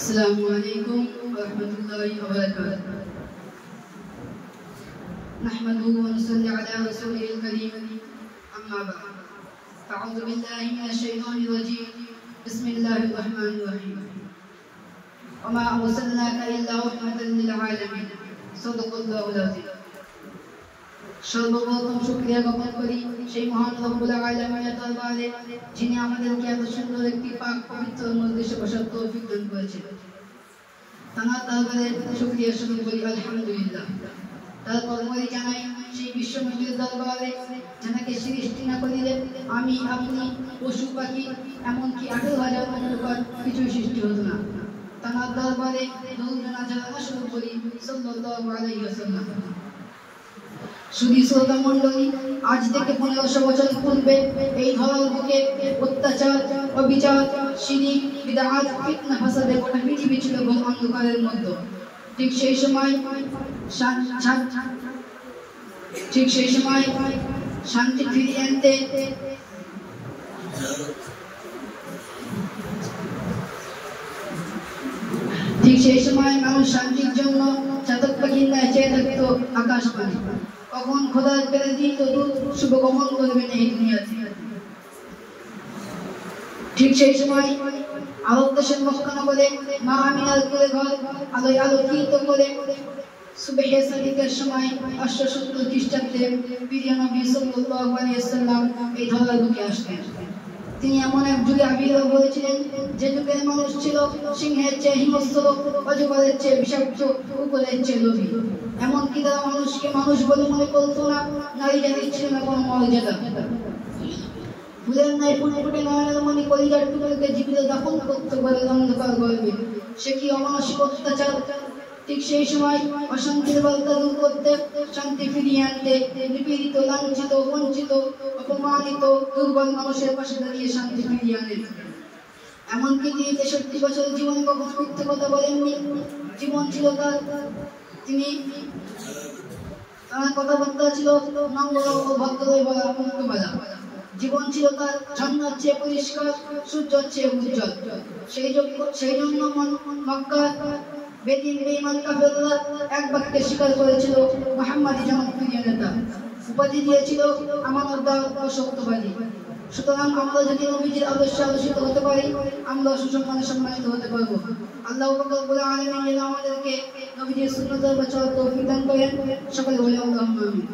अस्सलामुअलैकुम वरहमतुल्लाहि वबरकातुहू। नहमदुहु व नसल्ली अला रसूलिल करीम, अम्मा बाद। अऊज़ु बिल्लाहि मिनश शैतानिर रजीम। बिस्मिल्लाहिर रहमानिर रहीम। वमा अरसलनाका इल्ला रहमतल लिल आलमीन। सदकाल्लाहुल अज़ीम। সর্বপ্রথম শুকরিয়া জ্ঞাপন করি সেই মহান রব্বুল আলামিনের দরবারে, যিনি আমাদেরকে এত সুন্দর একটি পাক পবিত্র মজলিসে বসার তৌফিক দান করেছেন। তার দরবারে শুকরিয়া স্মরণ করি আলহামদুলিল্লাহ। তারপর বলি জানাই সেই বিশ্বমন্দির দরবারে, যাকে সৃষ্টি না করিলে আমি আপনি পশু পাখি এমনকি 18,000 অন্ধকার কিছুই সৃষ্টি হতো না। তার দরবারে দরুদ নাযিল শুরু করি সাল্লাল্লাহু আলাইহি ওয়াসাল্লাম। শুধু শ্রোতা মণ্ডলী, আজ থেকে 1500 বছর পূর্বে এই ধরার বুকে অত্যাচার, অবিচার, শিরক, বিদআত, ফিতনা, ফাসাদে গোটা পৃথিবী ছিল ঘোর অন্ধকারের মধ্যে। ঠিক সেই সময় শান্তি ফিরিয়ে আনতে মানুষ শান্তির জন্য চাতক পাখির ন্যায় চেয়ে থাকত আকাশ পানে। কখন খোদার প্রেরিত দূত শুভ গমন করবেন এই দুনিয়াতে। ঠিক সেই সময় আরব দেশের মক্কা নগরে মা আমিনার কোলে ঘর আলোয় আলোকিত করে সুবহে সাদিকের সময় 870 খ্রিস্টাব্দে প্রিয় নবী সাল্লাল্লাহু আলাইহি ওয়াসাল্লাম এই ধরার বুকে আসলেন। তিনি এমন এক যুগে আবির্ভাব হয়েছিলেন যে যুগের মানুষ ছিল সিংহের চেয়ে হিংস্র, অজগরের চেয়ে বিষাক্ত, কুকুরের চেয়ে লোভী। এমনকি তারা মানুষকে মানুষ বলে মনে করতো না, নারী জাতির ছিল না কোনো মর্যাদা। ফুলের ন্যায় ফুটে ফুটে নয়নের মণি কলিজার টুকরোকে জীবিত দাফন করতে পারে অন্ধকার গর্বে। সে কি অমানসিক অত্যাচার! ঠিক সেই সময় অশান্তির বার্তা দূর করতে, শান্তি ফিরিয়ে আনতে নিপীড়িত, লাঞ্ছিত, বঞ্চিত, অপমানিত, দুর্বল মানুষের পাশে দাঁড়িয়ে শান্তি ফিরিয়ে আনেন। এমনকি তিনি 63 বছর জীবনে কখনো মিথ্যে কথা বলেননি। জীবন ছিল তার, তার কথাবার্তা ছিল নম্র ও ভদ্রতায় ভরা, মুক্তবালা। জীবন ছিল তার ঝর্ণার চেয়ে পরিষ্কার, সূর্যের চেয়ে উজ্জ্বল। সেই জন্য মক্কার বেদিন বেঈমান কাফেররা এক বাক্যে স্বীকার করেছিল মুহাম্মাদি জনপ্রিয় নেতা, উপাধি দিয়েছিল আমানতদার ও সত্যবাদী। সুতরাং আমরা যদি নবীজির আদর্শে আলোচিত হতে পারি, আমরা সুসম্মানে সম্মানিত হতে পারবো। আল্লাহ রব্বুল আলামিন যেন আমাদেরকে নবীজির সুন্নাতের উপর চলার তৌফিক দান করেন। সকলে বলে আল্লাহুম্মা আমিন।